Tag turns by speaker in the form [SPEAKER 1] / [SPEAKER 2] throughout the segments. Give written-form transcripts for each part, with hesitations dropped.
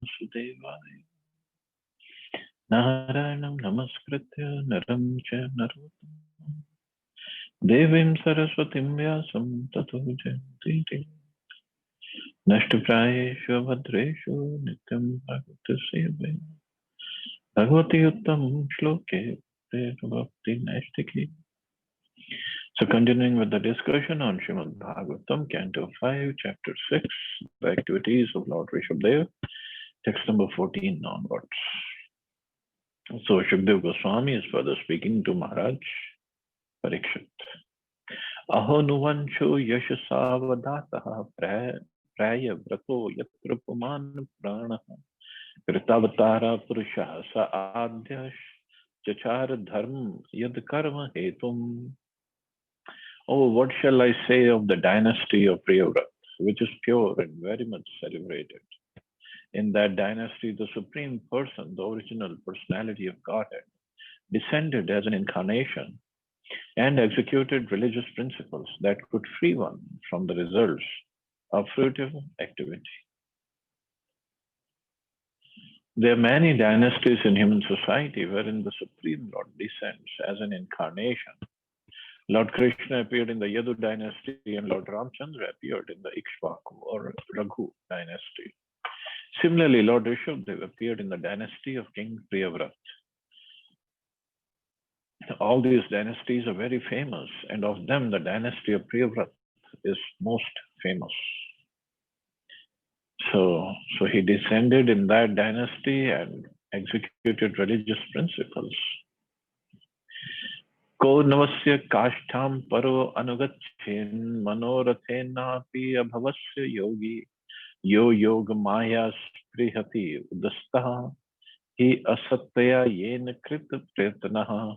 [SPEAKER 1] Vasudevaya. Narayanam namaskritya naram cha narottam. Devim saraswatim vyasam tato jayanti. Nashtuprayeshu bhadreshu nityam bhagavata sevaya. Bhagavati uttam shloke bhakti naistiki. So continuing with the discussion on Srimad Bhagavatam, Canto 5, Chapter 6, the activities of Lord Rishabdev, text number 14 onwards. So Shukdev Goswami is further speaking to Maharaj Parikshit. Aho nuvancho yashasavadataha praya vrato yatra puman pranaha kritavatara purusha sa adhyash chachara dharm yad karma hetum. Oh, what shall I say of the dynasty of Priyavrat, which is pure and very much celebrated. In that dynasty, the Supreme Person, the original personality of Godhead, descended as an incarnation and executed religious principles that could free one from the results of fruitive activity. There are many dynasties in human society wherein the Supreme Lord descends as an incarnation. Lord Krishna appeared in the Yadu dynasty and Lord Ramchandra appeared in the Ikshvaku or Raghu dynasty. Similarly, Lord Rishabdev appeared in the dynasty of King Priyavrat. All these dynasties are very famous, and of them, the dynasty of Priyavrat is most famous. So he descended in that dynasty and executed religious principles. Ko navasya kashtam paro anugachin manorathenapi abhavasya yogi yo yoga maya sprihati udastha hi asatya yena krita pritanaha.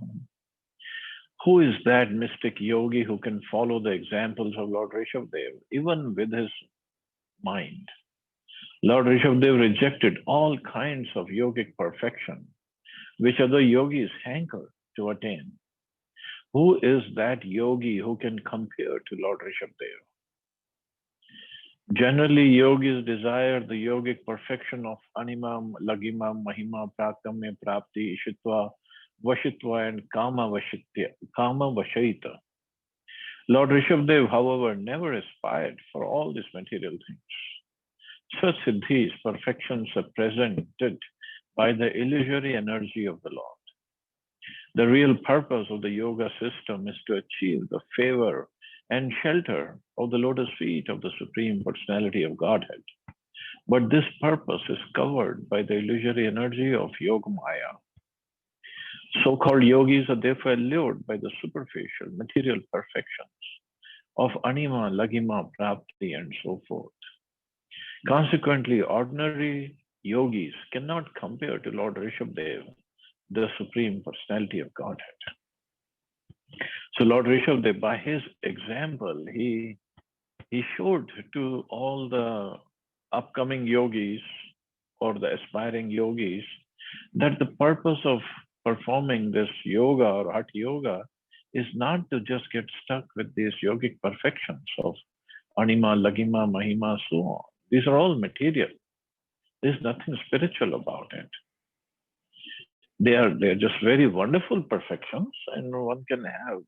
[SPEAKER 1] Who is that mystic yogi who can follow the examples of Lord Rishabdev, even with his mind? Lord Rishabdev rejected all kinds of yogic perfection, which other yogis hanker to attain. Who is that yogi who can compare to Lord Rishabdev? Generally, yogis desire the yogic perfection of animam, lagimam, mahima, prakamya, prapti, ishitva, vashitva, and kama vashaita. Lord Rishabdev, however, never aspired for all these material things. Such siddhis, perfections, are presented by the illusory energy of the Lord. The real purpose of the yoga system is to achieve the favor and shelter of the lotus feet of the Supreme Personality of Godhead. But this purpose is covered by the illusory energy of Yoga Maya. So-called yogis are therefore allured by the superficial material perfections of anima, lagima, prapti, and so forth. Consequently, ordinary yogis cannot compare to Lord Rishabdev, the Supreme Personality of Godhead. So Lord Rishabdev, by his example, he showed to all the upcoming yogis or the aspiring yogis that the purpose of performing this yoga or Hatha yoga is not to just get stuck with these yogic perfections of anima, lagima, mahima, so on. These are all material. There's nothing spiritual about it. They're just very wonderful perfections, and one can have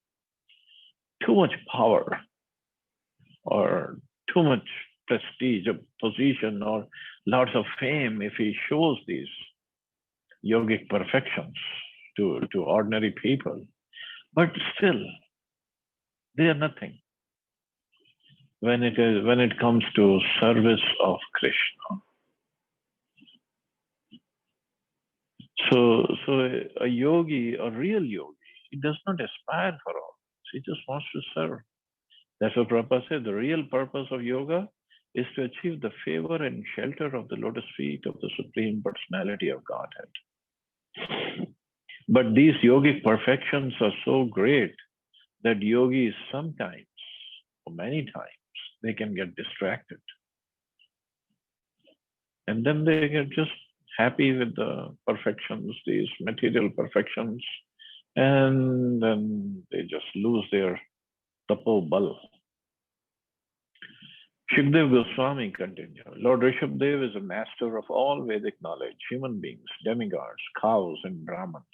[SPEAKER 1] too much power or too much prestige or position or lots of fame if he shows these yogic perfections to ordinary people. But still, they are nothing when it comes to service of Krishna. So a yogi, a real yogi, he does not aspire for all. He just wants to serve. That's what Prabhupada said. The real purpose of yoga is to achieve the favor and shelter of the lotus feet of the Supreme Personality of Godhead. But these yogic perfections are so great that yogis sometimes, or many times, they can get distracted. And then they get just happy with the perfections, these material perfections, and then they just lose their tapo bal. Shukdev Goswami continued, Lord Rishabdev is a master of all Vedic knowledge, human beings, demigods, cows, and Brahmins.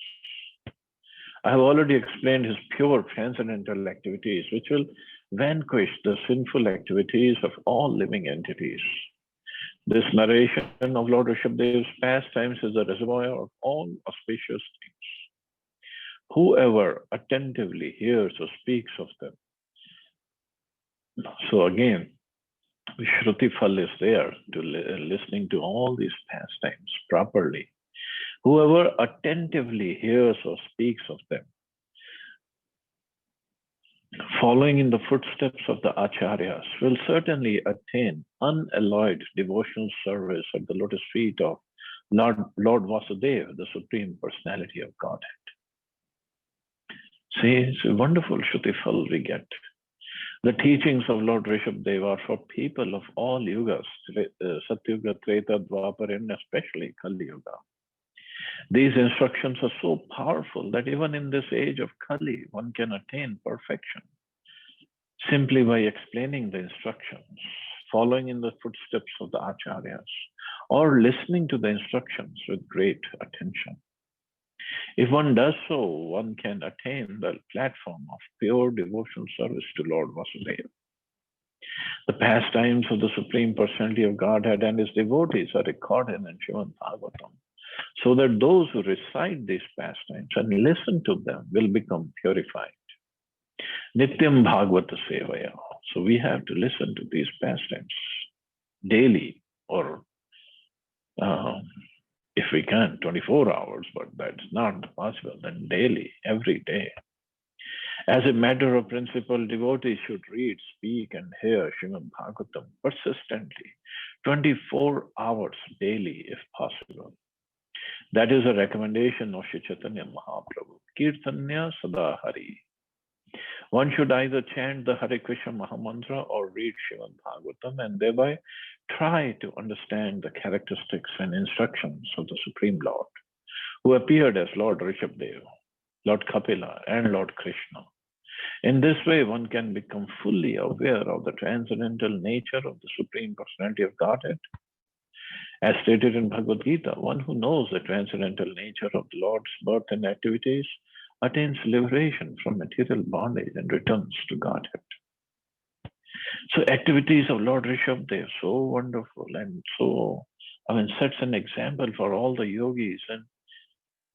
[SPEAKER 1] I have already explained his pure transcendental activities, which will vanquish the sinful activities of all living entities. This narration of Lord Rishabdev's pastimes is a reservoir of all auspicious things. Whoever attentively hears or speaks of them. So again, Shruti Phal is there to listening to all these pastimes properly. Whoever attentively hears or speaks of them, following in the footsteps of the Acharyas, will certainly attain unalloyed devotional service at the lotus feet of Lord Vasudeva, the Supreme Personality of Godhead. See, it's a wonderful Shruti Phal we get. The teachings of Lord Rishabdeva are for people of all yugas, Satyuga, Treta, Dwapar, and especially Kali Yuga. These instructions are so powerful that even in this age of Kali, one can attain perfection simply by explaining the instructions, following in the footsteps of the Acharyas, or listening to the instructions with great attention. If one does so, one can attain the platform of pure devotional service to Lord Vasudeva. The pastimes of the Supreme Personality of Godhead and his devotees are recorded in Srimad Bhagavatam, so that those who recite these pastimes and listen to them will become purified. Nityam Bhagavata Sevaya. So we have to listen to these pastimes daily, or if we can, 24 hours, but that's not possible, then daily, every day. As a matter of principle, devotees should read, speak, and hear Srimad Bhagavatam persistently, 24 hours daily, if possible. That is a recommendation of Sri Chaitanya Mahaprabhu. Kirtanya Sada Hari. One should either chant the Hare Krishna Mahamantra or read Srimad Bhagavatam and thereby try to understand the characteristics and instructions of the Supreme Lord, who appeared as Lord Rishabdeva, Lord Kapila, and Lord Krishna. In this way, one can become fully aware of the transcendental nature of the Supreme Personality of Godhead. As stated in Bhagavad Gita, one who knows the transcendental nature of the Lord's birth and activities attains liberation from material bondage and returns to Godhead. So activities of Lord Rishabh, they are so wonderful and so, sets an example for all the yogis,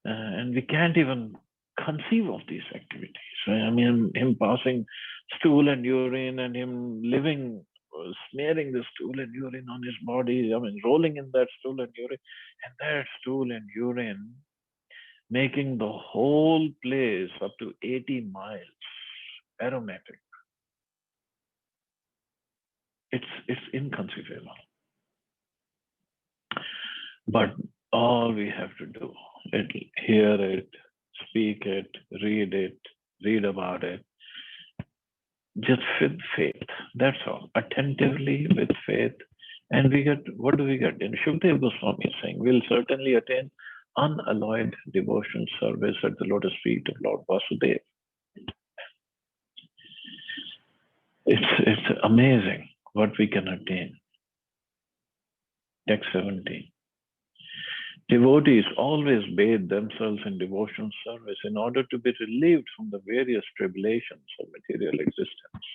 [SPEAKER 1] and we can't even conceive of these activities. Him passing stool and urine and him living, smearing the stool and urine on his body, rolling in that stool and urine, and that stool and urine making the whole place up to 80 miles aromatic. It's inconceivable. But all we have to do is hear it, speak it, read about it, just with faith. That's all. Attentively with faith. And we get, what do we get? And Shukdev Goswami is saying, we'll certainly attain unalloyed devotional service at the lotus feet of Lord Vasudeva. It's amazing what we can attain. Text 17. Devotees always bathe themselves in devotional service in order to be relieved from the various tribulations of material existence.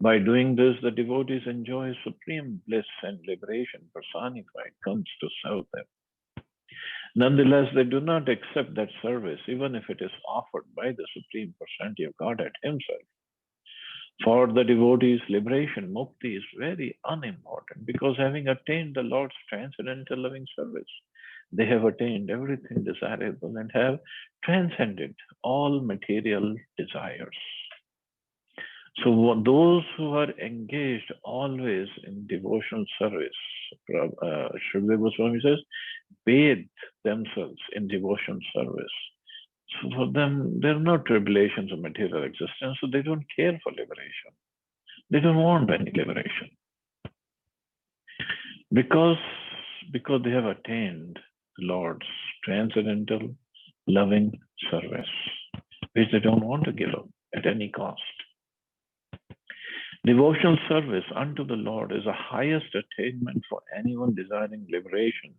[SPEAKER 1] By doing this, the devotees enjoy supreme bliss and liberation personified comes to serve them. Nonetheless, they do not accept that service, even if it is offered by the Supreme Personality of Godhead himself. For the devotees, liberation, mukti, is very unimportant because having attained the Lord's transcendental loving service, they have attained everything desirable and have transcended all material desires. So those who are engaged always in devotional service, Shukdev Goswami says, bathe themselves in devotional service. So for them, there are no tribulations of material existence, so they don't care for liberation. They don't want any liberation. Because they have attained the Lord's transcendental loving service, which they don't want to give up at any cost. Devotional service unto the Lord is the highest attainment for anyone desiring liberation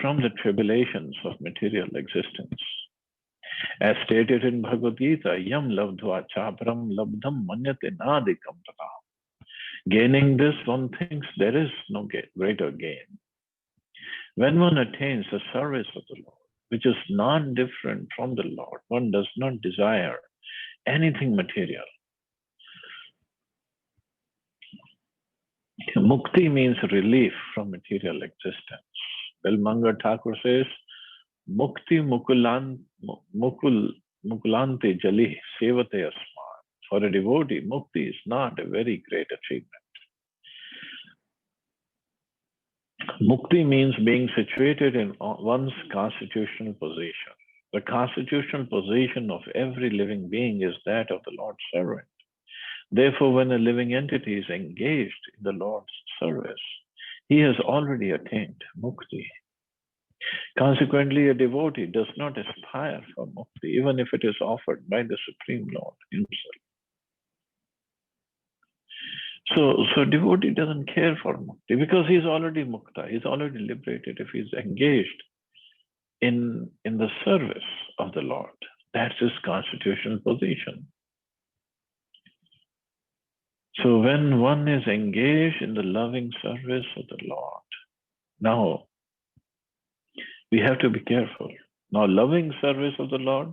[SPEAKER 1] from the tribulations of material existence. As stated in Bhagavad Gita, yam labdhva chaparam labdham manyate nadikam tata. Gaining this, one thinks there is no greater gain. When one attains the service of the Lord, which is non-different from the Lord, one does not desire anything material. Mukti means relief from material existence. Bilmanga Thakur says, Mukti mukulante jali sevate asman. For a devotee, mukti is not a very great achievement. Mukti means being situated in one's constitutional position. The constitutional position of every living being is that of the Lord's servant. Therefore, when a living entity is engaged in the Lord's service, he has already attained mukti. Consequently, a devotee does not aspire for mukti, even if it is offered by the Supreme Lord himself. So devotee doesn't care for mukti because he's already mukta, he's already liberated if he's engaged in the service of the Lord. That's his constitutional position. So when one is engaged in the loving service of the Lord, now we have to be careful. Now, loving service of the Lord,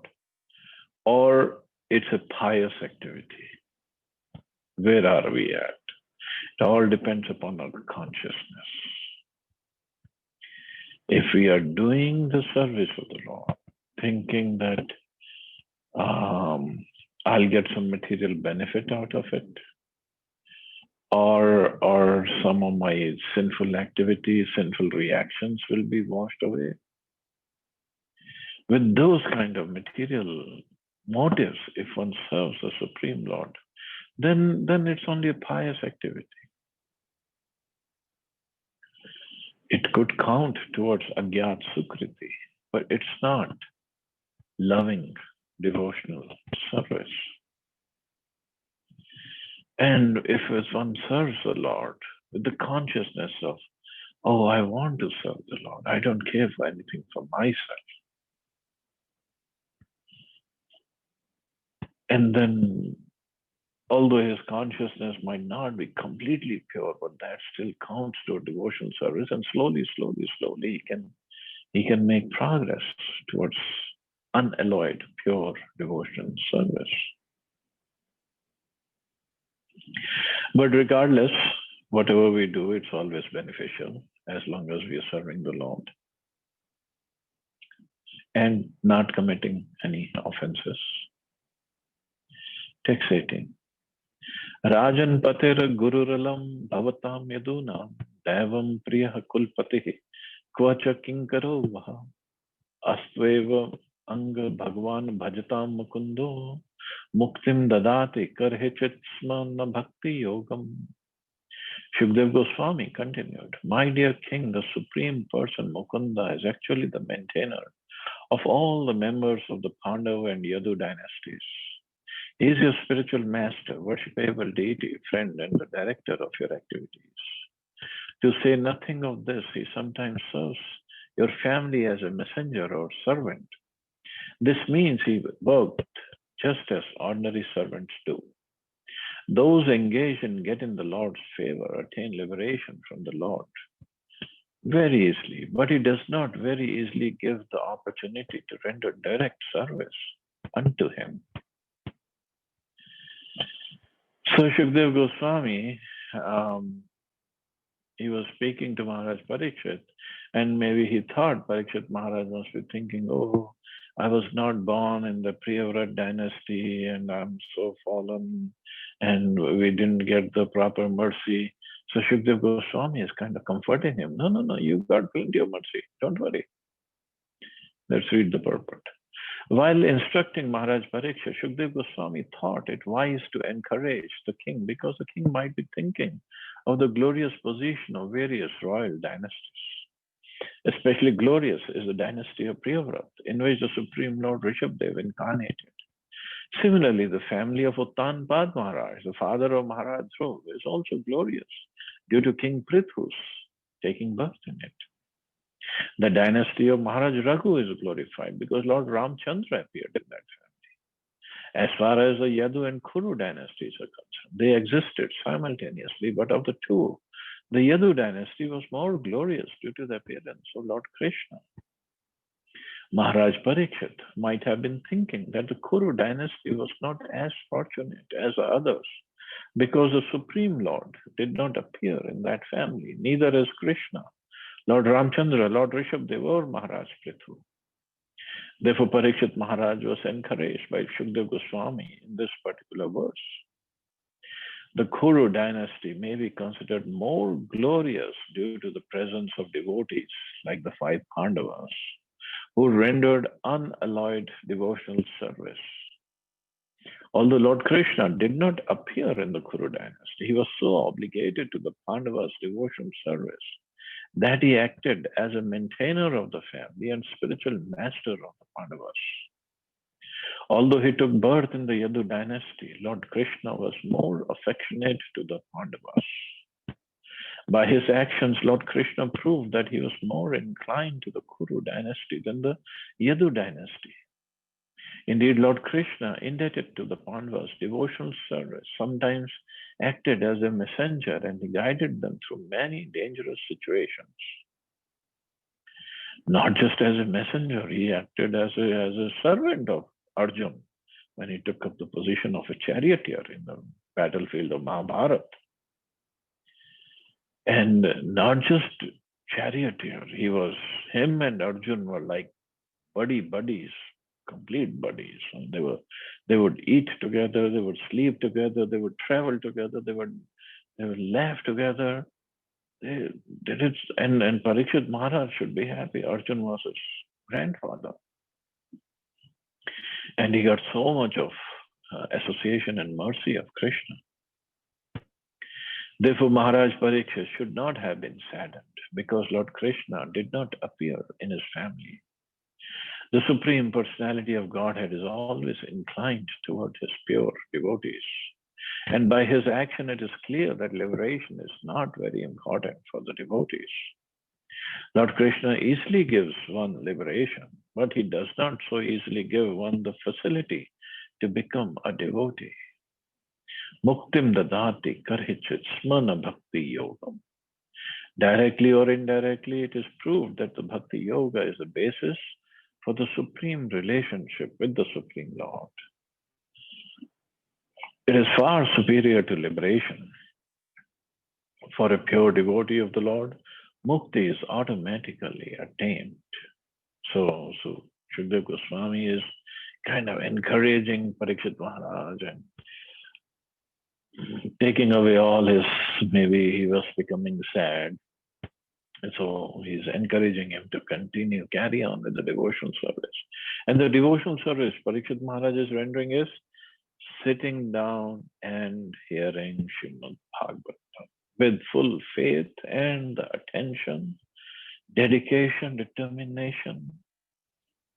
[SPEAKER 1] or it's a pious activity. Where are we at? It all depends upon our consciousness. If we are doing the service of the Lord, thinking that I'll get some material benefit out of it, or some of my sinful activities, sinful reactions will be washed away. With those kind of material motives, if one serves the Supreme Lord, then it's only a pious activity. It could count towards Agyat Sukriti, but it's not loving, devotional service. And if one serves the Lord with the consciousness of, oh, I want to serve the Lord, I don't care for anything for myself. And then, although his consciousness might not be completely pure, but that still counts to devotional service, and slowly, he can make progress towards unalloyed, pure devotional service. But regardless, whatever we do, it's always beneficial as long as we are serving the Lord and not committing any offenses. Text 18. Rajan patera gururalam bhavatam yaduna devam priya kulpati kvacha kinkaro vaha astveva anga bhagwan bhajatam mukundo muktim dadati karhechit smana bhakti yogam. Shukdev Goswami continued, my dear king, the supreme person Mukunda is actually the maintainer of all the members of the Pandava and Yadu dynasties. He is your spiritual master, worshipable deity, friend, and the director of your activities. To say nothing of this, he sometimes serves your family as a messenger or servant. This means he worked just as ordinary servants do. Those engaged in getting the Lord's favor attain liberation from the Lord very easily, but he does not very easily give the opportunity to render direct service unto him. So Shukdev Goswami, he was speaking to Maharaj Parikshit, and maybe he thought Parikshit Maharaj must be thinking, oh, I was not born in the Priyavrat dynasty and I'm so fallen and we didn't get the proper mercy. So Shukdev Goswami is kind of comforting him. No, you got plenty of mercy. Don't worry. Let's read the purport. While instructing Maharaj Parikshit, Shukdev Goswami thought it wise to encourage the king because the king might be thinking of the glorious position of various royal dynasties. Especially glorious is the dynasty of Priyavrat, in which the Supreme Lord Rishabdev incarnated. Similarly, the family of Uttanpad Maharaj, the father of Maharaj Dhruv, is also glorious due to King Prithus taking birth in it. The dynasty of Maharaj Raghu is glorified because Lord Ramchandra appeared in that family. As far as the Yadu and Kuru dynasties are concerned, they existed simultaneously, but of the two, the Yadu dynasty was more glorious due to the appearance of Lord Krishna. Maharaj Parikshit might have been thinking that the Kuru dynasty was not as fortunate as the others because the Supreme Lord did not appear in that family, neither as Krishna, Lord Ramchandra, Lord Rishabdev, or Maharaj Prithu. Therefore, Parikshit Maharaj was encouraged by Shukdev Goswami in this particular verse. The Kuru dynasty may be considered more glorious due to the presence of devotees like the five Pandavas, who rendered unalloyed devotional service. Although Lord Krishna did not appear in the Kuru dynasty, he was so obligated to the Pandavas' devotional service that he acted as a maintainer of the family and spiritual master of the Pandavas. Although he took birth in the Yadu dynasty, Lord Krishna was more affectionate to the Pandavas. By his actions, Lord Krishna proved that he was more inclined to the Kuru dynasty than the Yadu dynasty. Indeed, Lord Krishna, indebted to the Pandavas' devotional service, sometimes acted as a messenger and he guided them through many dangerous situations. Not just as a messenger, he acted as a servant of Arjun when he took up the position of a charioteer in the battlefield of Mahabharata. And not just charioteer, him and Arjun were like buddies, complete buddies. And they would eat together, they would sleep together, they would travel together, they would laugh together. They did it, and Parikshit Maharaj should be happy. Arjun was his grandfather. And he got so much of association and mercy of Krishna. Therefore, Maharaj Parikshit should not have been saddened because Lord Krishna did not appear in his family. The Supreme Personality of Godhead is always inclined toward his pure devotees. And by his action, it is clear that liberation is not very important for the devotees. Lord Krishna easily gives one liberation, but he does not so easily give one the facility to become a devotee. Muktim dadati karhichit smana bhakti yogam. Directly or indirectly, it is proved that the bhakti yoga is the basis for the supreme relationship with the Supreme Lord. It is far superior to liberation. For a pure devotee of the Lord, mukti is automatically attained. So Shukdev Goswami is kind of encouraging Parikshit Maharaj and taking away all his, maybe he was becoming sad. And so he's encouraging him to continue, carry on with the devotional service. And the devotional service Parikshit Maharaj is rendering is sitting down and hearing Srimad Bhagavatam with full faith and attention, dedication, determination,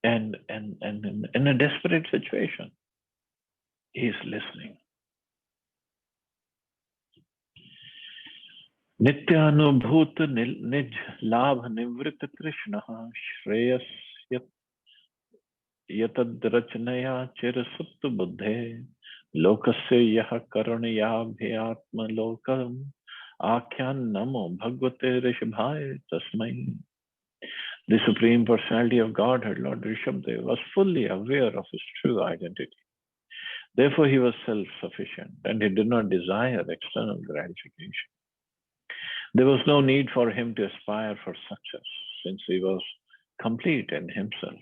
[SPEAKER 1] and in a desperate situation, he is listening. Nityanubhut nij labh nivrit trishna shreyas yatadrachnaya chirasupta buddhe lokasya yah karanayabhyatma lokam akyan namo bhagavate rishabhaya tasmai. The Supreme Personality of Godhead, Lord Rishabdev, was fully aware of his true identity. Therefore, he was self-sufficient and he did not desire external gratification. There was no need for him to aspire for success, since he was complete in himself.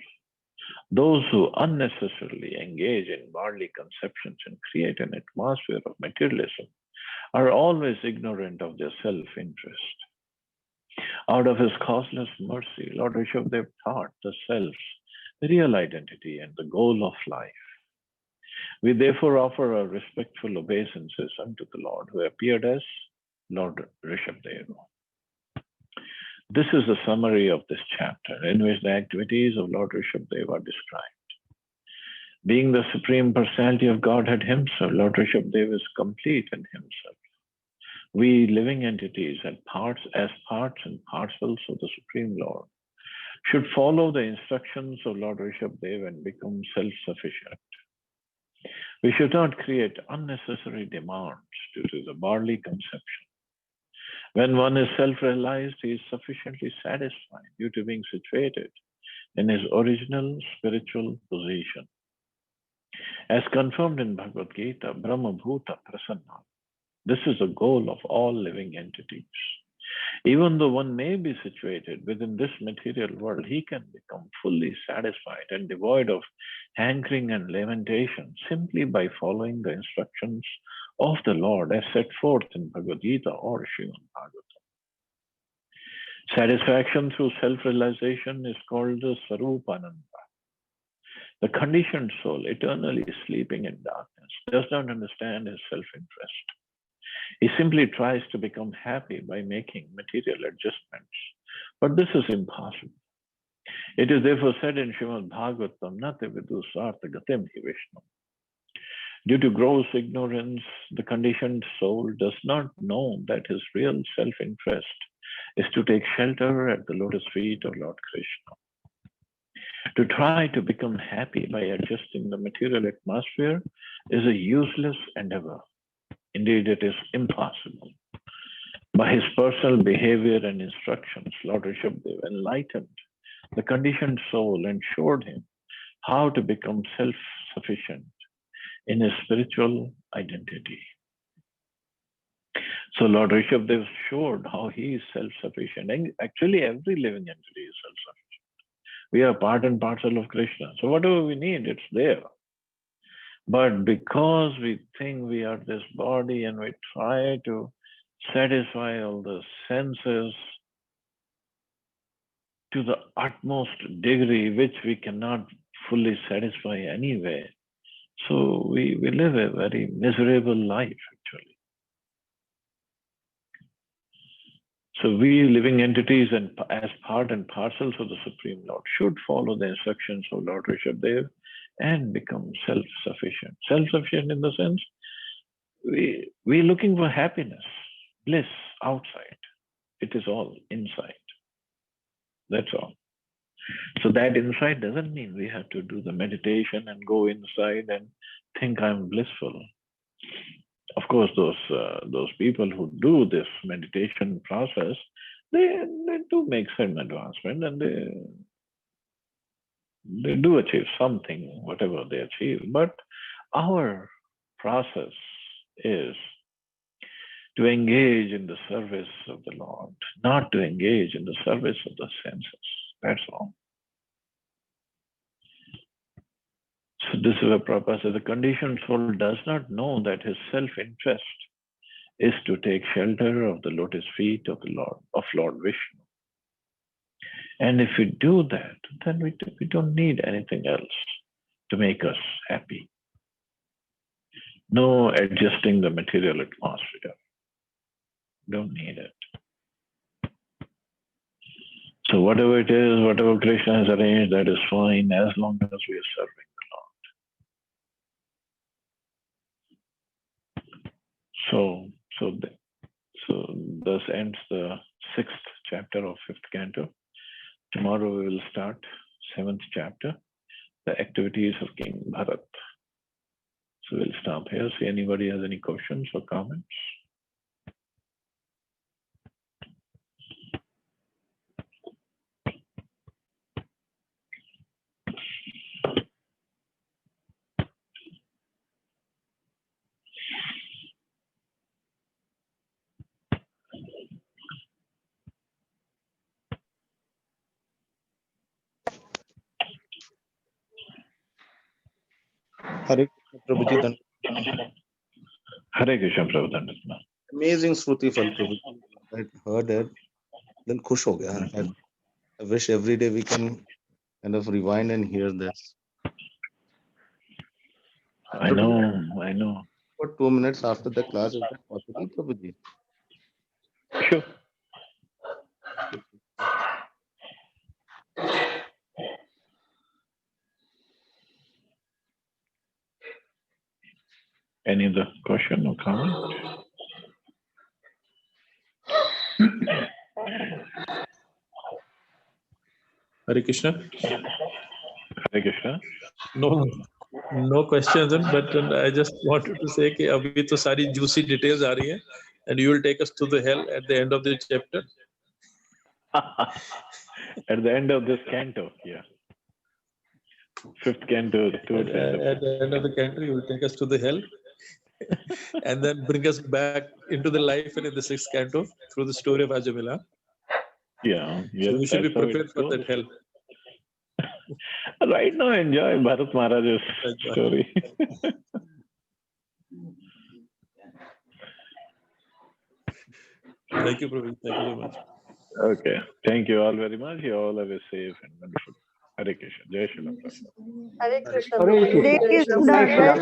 [SPEAKER 1] Those who unnecessarily engage in worldly conceptions and create an atmosphere of materialism are always ignorant of their self-interest. Out of his causeless mercy, Lord Rishabdev taught the self's real identity and the goal of life. We therefore offer our respectful obeisances unto the Lord who appeared as Lord Rishabdev. This is the summary of this chapter in which the activities of Lord Rishabdev are described. Being the Supreme Personality of Godhead Himself, Lord Rishabhdev is complete in Himself. We living entities and as parts and parcels of the Supreme Lord should follow the instructions of Lord Rishabhdev and become self-sufficient. We should not create unnecessary demands due to the bodily conception. When one is self-realized, he is sufficiently satisfied due to being situated in his original spiritual position. As confirmed in Bhagavad Gita, Brahma Bhuta Prasanna. This is the goal of all living entities. Even though one may be situated within this material world, he can become fully satisfied and devoid of hankering and lamentation simply by following the instructions of the Lord as set forth in Bhagavad Gita or Srimad Bhagavatam. Satisfaction through self-realization is called the Sarupananda. The conditioned soul, eternally sleeping in darkness, does not understand his self-interest. He simply tries to become happy by making material adjustments. But this is impossible. It is therefore said in Srimad Bhagavatam, Nate vidu sartha gatim hi Vishnu. Due to gross ignorance, the conditioned soul does not know that his real self-interest is to take shelter at the lotus feet of Lord Krishna. To try to become happy by adjusting the material atmosphere is a useless endeavor. Indeed, it is impossible. By his personal behavior and instructions, Lord Rishabhdev enlightened the conditioned soul and showed him how to become self-sufficient in his spiritual identity. So Lord Rishabhdev showed how he is self-sufficient. And actually, every living entity is self-sufficient. We are part and parcel of Krishna. So whatever we need, it's there. But because we think we are this body and we try to satisfy all the senses to the utmost degree, which we cannot fully satisfy anyway, so we live a very miserable life, actually. So we living entities and as part and parcels of the Supreme Lord should follow the instructions of Lord Rishabhdev and become self-sufficient. Self-sufficient in the sense, we're looking for happiness, bliss outside. It is all inside. That's all. So that inside doesn't mean we have to do the meditation and go inside and think I'm blissful. Of course, those people who do this meditation process, they do make certain advancement and they do achieve something, whatever they achieve. But our process is to engage in the service of the Lord, not to engage in the service of the senses. That's all. So this is a purpose. The conditioned soul does not know that his self-interest is to take shelter of the lotus feet of the Lord, of Lord Vishnu. And if we do that, then we don't need anything else to make us happy. No adjusting the material atmosphere. Don't need it. So whatever it is, whatever Krishna has arranged, that is fine as long as we are serving the Lord. So thus ends the 6th chapter of 5th canto. Tomorrow we will start 7th chapter, the activities of King Bharat. So we'll stop here. See anybody has any questions or comments?
[SPEAKER 2] Hare Krishna Prabhuji,
[SPEAKER 1] Hare Krishna Prabhupada.
[SPEAKER 2] amazing Shruti Fal Prabhuji. I heard it, then khush ho gaya. I wish every day we can kind of rewind and hear this.
[SPEAKER 1] I know.
[SPEAKER 2] For 2 minutes after the class, is that possible, Prabhuji?
[SPEAKER 1] Sure. Any other question or comment?
[SPEAKER 3] Hare Krishna.
[SPEAKER 1] Hare Krishna.
[SPEAKER 3] No questions, but I just wanted to say कि अभी तो सारी juicy details आ रही हैं, and you will take us to the hell at the end of the chapter.
[SPEAKER 1] At the end of this canto, yeah. Fifth canto, towards the end of
[SPEAKER 3] At the end of the canto, you will take us to the hell, and then bring us back into the life and in the sixth canto through the story of Ajamila.
[SPEAKER 1] Yeah, yes,
[SPEAKER 3] So we should be
[SPEAKER 1] that's how it
[SPEAKER 3] prepared for
[SPEAKER 1] goes.
[SPEAKER 3] that hell.
[SPEAKER 1] Right now, enjoy Bharat Maharaj's story.
[SPEAKER 3] Thank you, Prabhu. Thank you so much.
[SPEAKER 1] Okay, thank you all very much. You all have a safe and wonderful. Hare Krishna. Jai Shri Ram.
[SPEAKER 4] Hare Krishna.
[SPEAKER 5] Hare Krishna.
[SPEAKER 4] Hare Krishna.
[SPEAKER 5] Jai Shri Ram.